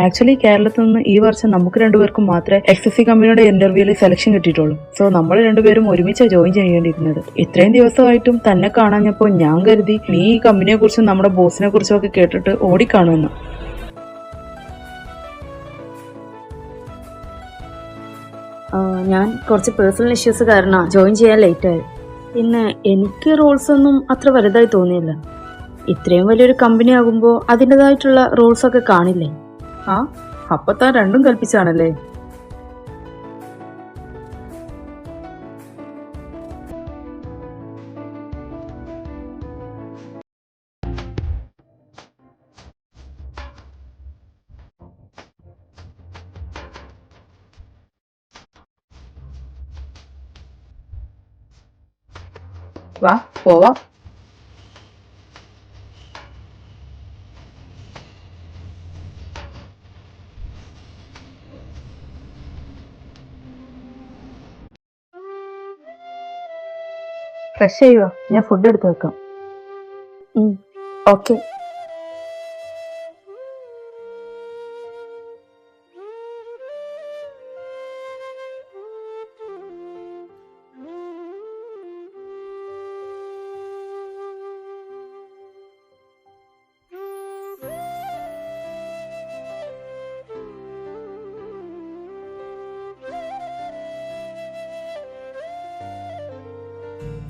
ആക്ച്വലി കേരളത്തിൽ നിന്ന് ഈ വർഷം നമുക്ക് രണ്ടുപേർക്കും മാത്രമേ XSC കമ്പനിയുടെ ഇന്റർവ്യൂവിൽ സെലക്ഷൻ കിട്ടിയിട്ടുള്ളൂ. സോ നമ്മൾ രണ്ടുപേരും ഒരുമിച്ച് ജോയിൻ ചെയ്യേണ്ടിയിരുന്നത്. ഇത്രയും ദിവസമായിട്ടും തന്നെ കാണാഞ്ഞപ്പോ ഞാൻ കരുതി നീ ഈ കമ്പനിയെ കുറിച്ചും നമ്മുടെ ബോസിനെ കുറിച്ചും ഒക്കെ കേട്ടിട്ട് ഓടിക്കാണുമെന്ന്. ഞാൻ കുറച്ച് പേഴ്സണൽ ഇഷ്യൂസ് കാരണം ജോയിൻ ചെയ്യാൻ ലേറ്റ് ആയി. പിന്നെ എനിക്ക് റോൾസ് ഒന്നും അത്ര വലുതായി തോന്നിയില്ല. ഇത്രയും വലിയൊരു കമ്പനി ആകുമ്പോൾ അതിൻ്റെതായിട്ടുള്ള റോൾസ് ഒക്കെ കാണില്ലേ? അപ്പൊ താൻ രണ്ടും കൽപ്പിച്ചാണല്ലേ? വാ പോവാം. ഫ്രഷ് ചെയ്യുക, ഞാൻ ഫുഡ് എടുത്ത് വെക്കാം. ഓക്കെ.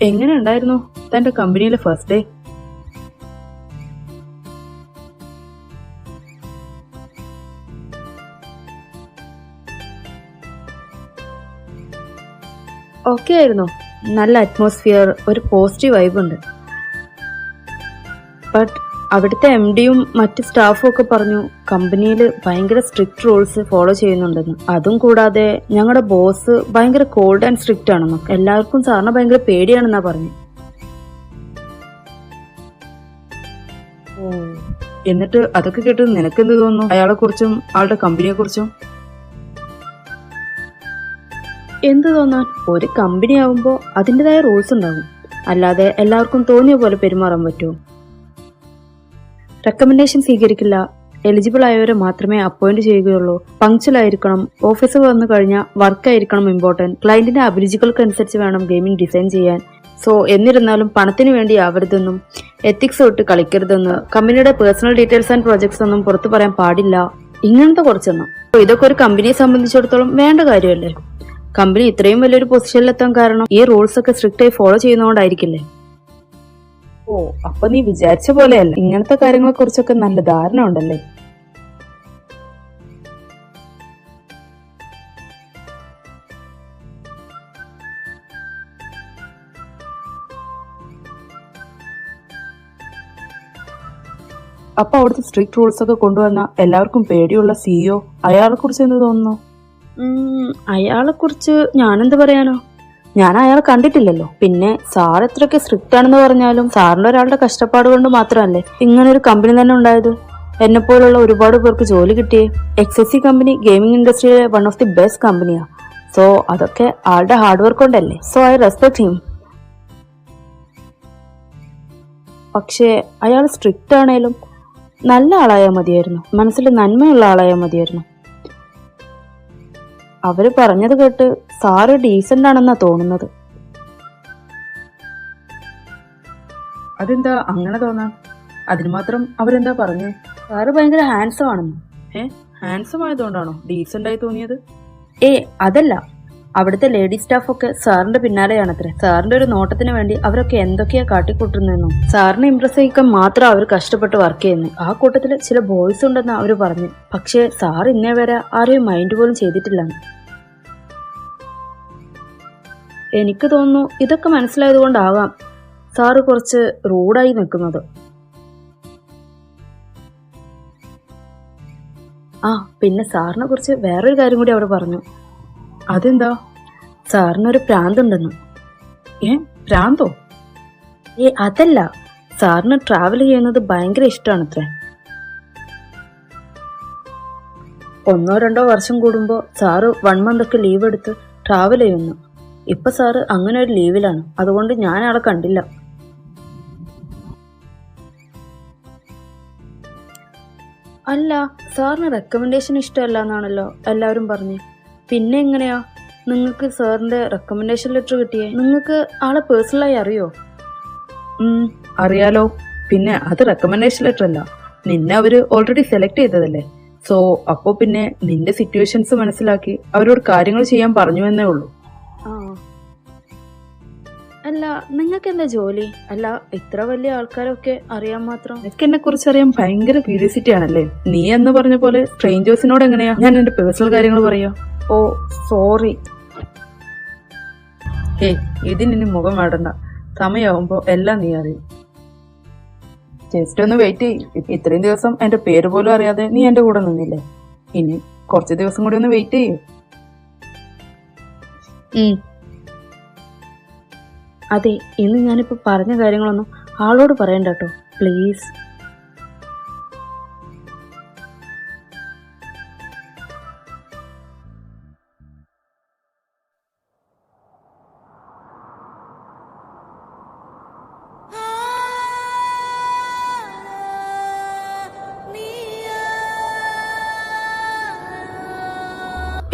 എങ്ങനെ ഉണ്ടായിരുന്നു തന്റെ കമ്പനിയിലെ ഫസ്റ്റ് ഡേ? ഓക്കെ ആയിരുന്നു. നല്ല അറ്റ്മോസ്ഫിയർ, ഒരു പോസിറ്റീവ് വൈബ് ഉണ്ട്. ബട്ട് അവിടുത്തെ MDയും മറ്റ് സ്റ്റാഫും ഒക്കെ പറഞ്ഞു കമ്പനിയിൽ ഭയങ്കര സ്ട്രിക്റ്റ് റൂൾസ് ഫോളോ ചെയ്യുന്നുണ്ടെന്ന്. അതും കൂടാതെ ഞങ്ങളുടെ ബോസ് ഭയങ്കര കോൾഡ് ആൻഡ് സ്ട്രിക്റ്റ് ആണെന്നും എല്ലാവർക്കും സാറിന് ഭയങ്കര പേടിയാണെന്നാ പറഞ്ഞു. എന്നിട്ട് അതൊക്കെ കേട്ട് നിനക്കെന്ത് തോന്നുന്നു അയാളെ കുറിച്ചും ആളുടെ കമ്പനിയെ കുറിച്ചും? എന്ത് തോന്നാൻ, ഒരു കമ്പനി ആവുമ്പോൾ അതിൻ്റെതായ റൂൾസ് ഉണ്ടാകും. അല്ലാതെ എല്ലാവർക്കും തോന്നിയ പോലെ പെരുമാറാൻ പറ്റുമോ? റെക്കമെൻഡേഷൻ സ്വീകരിക്കില്ല. എലിജിബിൾ ആയവരെ മാത്രമേ അപ്പോയിന്റ് ചെയ്യുകയുള്ളൂ. പങ്ക്ച്വൽ ആയിരിക്കണം. ഓഫീസ് വന്നു കഴിഞ്ഞാൽ വർക്ക് ആയിരിക്കണം ഇമ്പോർട്ടന്റ്. ക്ലയന്റിന്റെ അഭിരുചികൾക്കനുസരിച്ച് വേണം ഗെയിമിംഗ് ഡിസൈൻ ചെയ്യാൻ. സോ എന്നിരുന്നാലും പണത്തിന് വേണ്ടി ആവരുതെന്നും എത്തിക്സ് വിട്ട് കളിക്കരുതെന്ന്, കമ്പനിയുടെ പേഴ്സണൽ ഡീറ്റെയിൽസ് ആൻഡ് പ്രോജക്ട്സ് ഒന്നും പുറത്തു പറയാൻ പാടില്ല, ഇങ്ങനത്തെ കുറച്ചെണ്ണം. ഇതൊക്കെ ഒരു കമ്പനിയെ സംബന്ധിച്ചിടത്തോളം വേണ്ട കാര്യമല്ലേ? കമ്പനി ഇത്രയും വലിയൊരു പൊസിഷനിലെത്താൻ കാരണം ഈ റൂൾസ് ഒക്കെ സ്ട്രിക്റ്റ് ആയി ഫോളോ ചെയ്യുന്നതുകൊണ്ടായിരിക്കില്ലേ? ഓ, അപ്പൊ നീ വിചാരിച്ച പോലെയല്ല. ഇങ്ങനത്തെ കാര്യങ്ങളെ കുറിച്ചൊക്കെ നല്ല ധാരണ ഉണ്ടല്ലേ? അപ്പൊ അവിടുത്തെ സ്ട്രിക്റ്റ് റൂൾസ് ഒക്കെ കൊണ്ടുവന്ന എല്ലാവർക്കും പേടിയുള്ള CEO, അയാളെ കുറിച്ച് എന്ത് തോന്നുന്നു? അയാളെ കുറിച്ച് ഞാനെന്ത് പറയാനോ? ഞാൻ അയാളെ കണ്ടിട്ടില്ലല്ലോ. പിന്നെ സാർ എത്രയൊക്കെ സ്ട്രിക്റ്റ് ആണെന്ന് പറഞ്ഞാലും സാറിന്റെ ഒരാളുടെ കഷ്ടപ്പാട് കൊണ്ട് മാത്രമല്ലേ ഇങ്ങനെ ഒരു കമ്പനി തന്നെ ഉണ്ടായത്. എന്നെ പോലുള്ള ഒരുപാട് പേർക്ക് ജോലി കിട്ടിയേ. XSC കമ്പനി ഗെയിമിംഗ് ഇൻഡസ്ട്രിയിലെ വൺ ഓഫ് ദി ബെസ്റ്റ് കമ്പനിയാ. സോ അതൊക്കെ ആളുടെ ഹാർഡ് വർക്ക് കൊണ്ടല്ലേ. So I respect him. പക്ഷേ അയാൾ സ്ട്രിക്റ്റ് ആണേലും നല്ല ആളായാൽ മതിയായിരുന്നു, മനസ്സിൽ നന്മയുള്ള ആളായാൽ മതിയായിരുന്നു. അവര് പറഞ്ഞത് കേട്ട് സാറ് ഡീസന്റ് ആണെന്നാ തോന്നുന്നത്. അതെന്താ അങ്ങനെ തോന്നാൻ? അതിന് മാത്രം അവരെന്താ പറഞ്ഞേ? സാറ് ഭയങ്കര ഹാൻസം ആണെന്ന്. ഹാൻസം ആയതുകൊണ്ടാണോ ഡീസന്റ് ആയി തോന്നിയത്? അതല്ല, അവിടുത്തെ ലേഡി സ്റ്റാഫൊക്കെ സാറിന്റെ പിന്നാലെയാണത്രേ. സാറിന്റെ ഒരു നോട്ടത്തിന് വേണ്ടി അവരൊക്കെ എന്തൊക്കെയാ കാട്ടിക്കൂട്ടുന്നെന്നോ. സാറിനെ ഇംപ്രസ് ചെയ്യിക്കാൻ മാത്രം അവർ കഷ്ടപ്പെട്ട് വർക്ക് ചെയ്യുന്നത്. ആ കൂട്ടത്തില് ചില ബോയ്സ് ഉണ്ടെന്ന് അവര് പറഞ്ഞു. പക്ഷേ സാർ ഇന്നേ വരെ ആരെയും മൈൻഡ് പോലും ചെയ്തിട്ടില്ല. എനിക്ക് തോന്നുന്നു ഇതൊക്കെ മനസ്സിലായത് കൊണ്ടാവാം സാറ് കുറച്ച് റൂഡായി നിൽക്കുന്നത്. പിന്നെ സാറിനെ കുറിച്ച് വേറൊരു കാര്യം കൂടി അവർ പറഞ്ഞു. അതെന്താ? സാറിനൊരു പ്രാന്തുണ്ടെന്ന്. പ്രാന്തോ? അതല്ല, സാറിന് ട്രാവൽ ചെയ്യുന്നത് ഭയങ്കര ഇഷ്ടമാണത്രേ. 1-2 വർഷം കൂടുമ്പോ സാറ് 1 month ഒക്കെ ലീവ് എടുത്ത് ട്രാവൽ ചെയ്യുന്നു. ഇപ്പൊ സാറ് അങ്ങനെ ഒരു ലീവിലാണ്, അതുകൊണ്ട് ഞാൻ ആളെ കണ്ടില്ല. അല്ല, സാറിന് റെക്കമെൻഡേഷൻ ഇഷ്ടമല്ല എന്നാണല്ലോ എല്ലാവരും പറഞ്ഞു. പിന്നെ എങ്ങനെയാ നിങ്ങൾക്ക് സാറിന്റെ റെക്കമെൻഡേഷൻ ലെറ്റർ കിട്ടിയേ? നിങ്ങൾക്ക് ആളെ പേഴ്സണലായി അറിയോ? അറിയാലോ. പിന്നെ അത് റെക്കമെൻഡേഷൻ ലെറ്റർ അല്ല, നിന്നെ അവര് ഓൾറെഡി സെലക്ട് ചെയ്തതല്ലേ. സോ അപ്പോ പിന്നെ നിന്റെ സിറ്റുവേഷൻസ് മനസ്സിലാക്കി അവരോട് കാര്യങ്ങൾ ചെയ്യാൻ പറഞ്ഞു എന്നേ ഉള്ളൂ. അല്ല, നിങ്ങൾക്ക് എന്താ ജോലി? അല്ല, ഇത്ര വലിയ ആൾക്കാരൊക്കെ അറിയാൻ മാത്രം. എനിക്ക് എന്നെ കുറിച്ച് അറിയാൻ ഭയങ്കര ക്യൂരിയോസിറ്റി ആണല്ലേ. നീ എന്ന് പറഞ്ഞ പോലെ സ്ട്രേഞ്ചേഴ്സിനോട് എങ്ങനെയാ ഞാൻ എന്റെ പേഴ്സണൽ കാര്യങ്ങൾ പറയാ? ഓ സോറി. ഇതിനി മുഖം വേടണ്ട, സമയമാവുമ്പോ എല്ലാം നീ അറിയും. ജസ്റ്റ് ഒന്ന് വെയിറ്റ് ചെയ്യും. ഇത്രയും ദിവസം എന്റെ പേര് പോലും അറിയാതെ നീ എന്റെ കൂടെ നിന്നില്ലേ, ഇനി കുറച്ച് ദിവസം കൂടി ഒന്ന് വെയിറ്റ് ചെയ്യും. അതെ, ഇന്ന് ഞാനിപ്പോ പറഞ്ഞ കാര്യങ്ങളൊന്നും ആളോട് പറയണ്ട കേട്ടോ, പ്ലീസ്.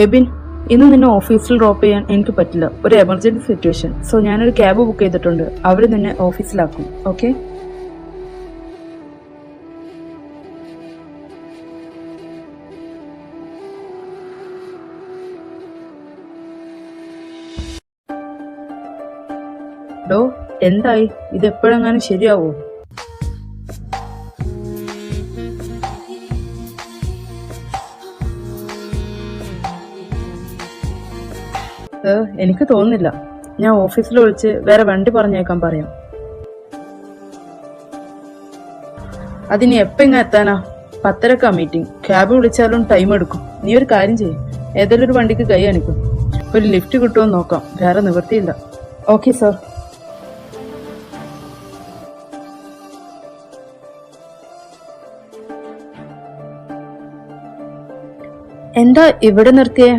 എബിൻ, ഇന്ന് നിന്നെ ഓഫീസിൽ ഡ്രോപ്പ് ചെയ്യാൻ എനിക്ക് പറ്റില്ല, ഒരു എമർജൻസി സിറ്റുവേഷൻ. സോ ഞാനൊരു ക്യാബ് ബുക്ക് ചെയ്തിട്ടുണ്ട്, അവർ നിന്നെ ഓഫീസിലാക്കും. ഓക്കെ? ഡോ, എന്തായി? ഇത് എപ്പോഴെങ്ങാനും ശരിയാവോ? എനിക്ക് തോന്നുന്നില്ല. ഞാൻ ഓഫീസിൽ വിളിച്ച് വേറെ വണ്ടി പറഞ്ഞേക്കാൻ പറയാം. അതിന് എപ്പോ ഇങ്ങ് എത്താനാ? 10:30 മീറ്റിംഗ്. ക്യാബ് വിളിച്ചാലും ടൈം എടുക്കും. നീ ഒരു കാര്യം ചെയ്യും, ഏതെങ്കിലും ഒരു വണ്ടിക്ക് കൈ കാണിക്കും. ഒരു ലിഫ്റ്റ് കിട്ടുമോ നോക്കാം, വേറെ നിവൃത്തിയില്ല. Okay sir. എന്താ ഇവിടെ നിർത്തിയേ?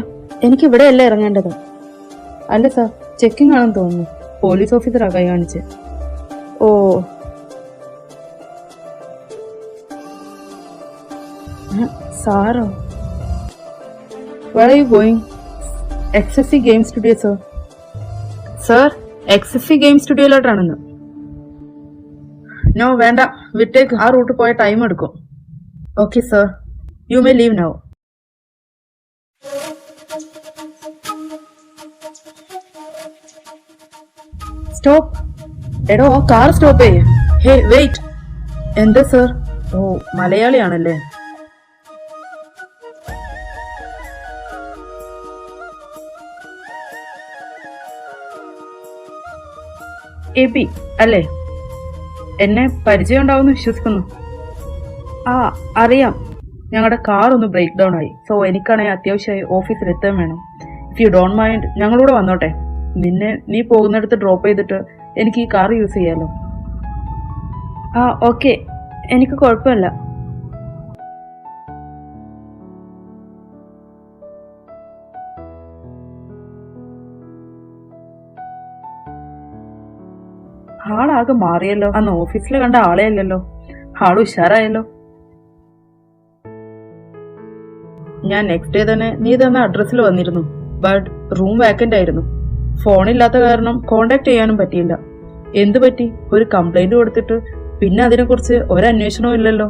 എനിക്ക് ഇവിടെയല്ല ഇറങ്ങേണ്ടത്. അല്ല സാർ, ചെക്കിംഗ് ആണെന്ന് തോന്നുന്നു. പോലീസ് ഓഫീസറാ കൈ കാണിച്ച്. ഓ, സാറോ? Where are you going? XSC game studio sir. Sir, XSC game സ്റ്റുഡിയോയിലോട്ടാണെന്ന്. നോ വേണ്ട, വിട്ടേക്ക്. ആ റൂട്ട് പോയ ടൈം എടുക്കും. Okay sir, you may leave now. Stop. എടോ, കാർ സ്റ്റോപ്പ് ചെയ്യേ. Hey wait. എന്താ സർ? ഓ, മലയാളിയാണല്ലേ. AP അല്ലേ? എന്നെ പരിചയം ഉണ്ടാവുമെന്ന് വിശ്വസിക്കുന്നു. അറിയാം. ഞങ്ങളുടെ കാർ ഒന്ന് ബ്രേക്ക് ഡൗൺ ആയി. സോ എനിക്കാണെങ്കിൽ അത്യാവശ്യമായി ഓഫീസിൽ എത്താൻ വേണം. ഇഫ് യു ഡോണ്ട് മൈൻഡ് ഞങ്ങളൂടെ വന്നോട്ടെ. നീ പോകുന്നിടത്ത് ഡ്രോപ്പ് ചെയ്തിട്ട് എനിക്ക് ഈ കാർ യൂസ് ചെയ്യാലോ. ഓക്കെ, എനിക്ക് കുഴപ്പമില്ല. ആളാകെ മാറിയല്ലോ. അന്ന് ഓഫീസിൽ കണ്ട ആളെ അല്ലല്ലോ. ആള് ഉഷാറായല്ലോ. ഞാൻ നെക്സ്റ്റ് ഡേ തന്നെ നീ തന്ന അഡ്രസ്സിൽ വന്നിരുന്നു. ബട്ട് റൂം വാക്കന്റ് ആയിരുന്നു. ഫോണില്ലാത്ത കാരണം കോണ്ടാക്ട് ചെയ്യാനും പറ്റിയില്ല. എന്തു പറ്റി? ഒരു കംപ്ലൈന്റ് കൊടുത്തിട്ട് പിന്നെ അതിനെക്കുറിച്ച് ഒരന്വേഷണവും ഇല്ലല്ലോ.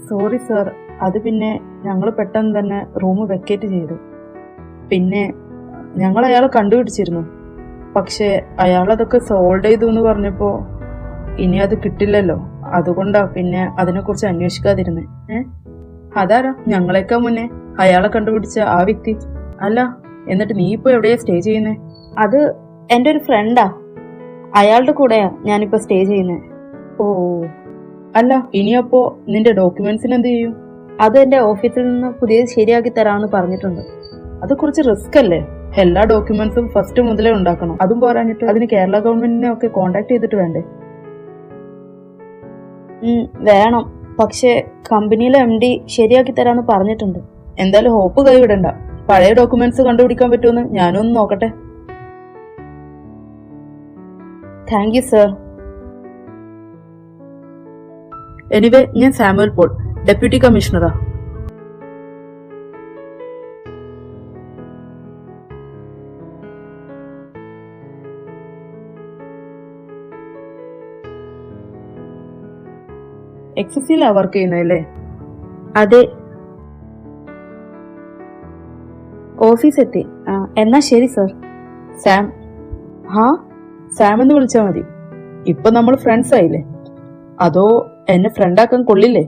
സോറി സർ, അത് പിന്നെ ഞങ്ങൾ പെട്ടെന്ന് തന്നെ റൂം വെക്കേറ്റ് ചെയ്തു. പിന്നെ ഞങ്ങൾ അയാളെ കണ്ടുപിടിച്ചിരുന്നു. പക്ഷെ അയാൾ അതൊക്കെ സോൾവ് ചെയ്തു എന്ന് പറഞ്ഞപ്പോ ഇനി അത് കിട്ടില്ലല്ലോ. അതുകൊണ്ടാ പിന്നെ അതിനെക്കുറിച്ച് അന്വേഷിക്കാതിരുന്നേ. അതാരാ ഞങ്ങളെക്കാ മുന്നേ അയാളെ കണ്ടുപിടിച്ച ആ വ്യക്തി? അല്ല, എന്നിട്ട് നീ ഇപ്പൊ എവിടെയാ സ്റ്റേ ചെയ്യുന്നേ? അത് എന്റെ ഒരു ഫ്രണ്ടാ. അയാളുടെ കൂടെയാ ഞാനിപ്പോ സ്റ്റേ ചെയ്യുന്നത്. ഓ, അല്ല ഇനിയപ്പോ നിന്റെ ഡോക്യുമെന്റ്സിന് എന്ത് ചെയ്യും? അത് എന്റെ ഓഫീസിൽ നിന്ന് പുതിയത് ശരിയാക്കി തരാമെന്ന് പറഞ്ഞിട്ടുണ്ട്. അത് കുറച്ച് റിസ്ക് അല്ലേ? എല്ലാ ഡോക്യുമെന്റ്സും ഫസ്റ്റ് മുതലേ ഉണ്ടാക്കണം. അതും പോരാഞ്ഞിട്ട് അതിന് കേരള ഗവൺമെന്റിനെ ഒക്കെ കോണ്ടാക്ട് ചെയ്തിട്ട് വേണ്ടേ? വേണം, പക്ഷെ കമ്പനിയിലെ MD ശരിയാക്കി തരാന്ന് പറഞ്ഞിട്ടുണ്ട്. എന്തായാലും ഹോപ്പ് കൈവിടണ്ട. പഴയ ഡോക്യുമെന്റ്സ് കണ്ടുപിടിക്കാൻ പറ്റുമെന്ന് ഞാനൊന്ന് നോക്കട്ടെ. Thank you sir. എനിവേ, ഞാൻ സാമുവൽ പോൾ, ഡെപ്യൂട്ടി കമ്മീഷണറാ. എക്സസിലാ വർക്ക് ചെയ്യുന്നതല്ലേ? അതെ, ഓഫീസ് എത്തി. എന്നാ ശരി സർ. സാം. സാം എന്ന് വിളിച്ചാ മതി. ഇപ്പൊ നമ്മൾ ഫ്രണ്ട്സ് ആയില്ലേ? അതോ എന്നെ ഫ്രണ്ടാക്കാൻ കൊള്ളില്ലേ?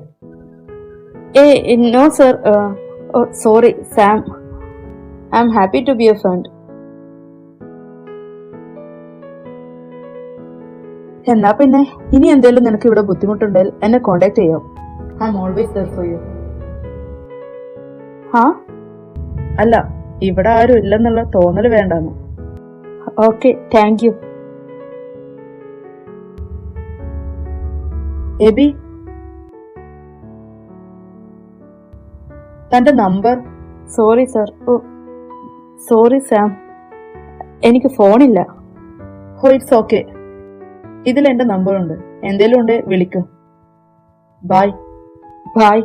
No sir, sorry Sam. I am happy to be a friend. എന്നാ പിന്നെ ഇനി എന്തെങ്കിലും നിനക്ക് ഇവിടെ ബുദ്ധിമുട്ടുണ്ടെങ്കിൽ എന്നെ കോണ്ടാക്ട് ചെയ്യാം. I am always there for you. അല്ല, ഇവിടെ ആരും ഇല്ലെന്നുള്ള തോന്നല് വേണ്ടാന്ന്. Okay, thank you. എബി, തന്റെ number? Sorry sir. Sorry Sam, എനിക്ക് ഫോണില്ല. It's okay. ഇതിൽ എന്റെ നമ്പർ ഉണ്ട്. എന്തേലും ഉണ്ട് വിളിക്ക്. ബൈ. ബൈ.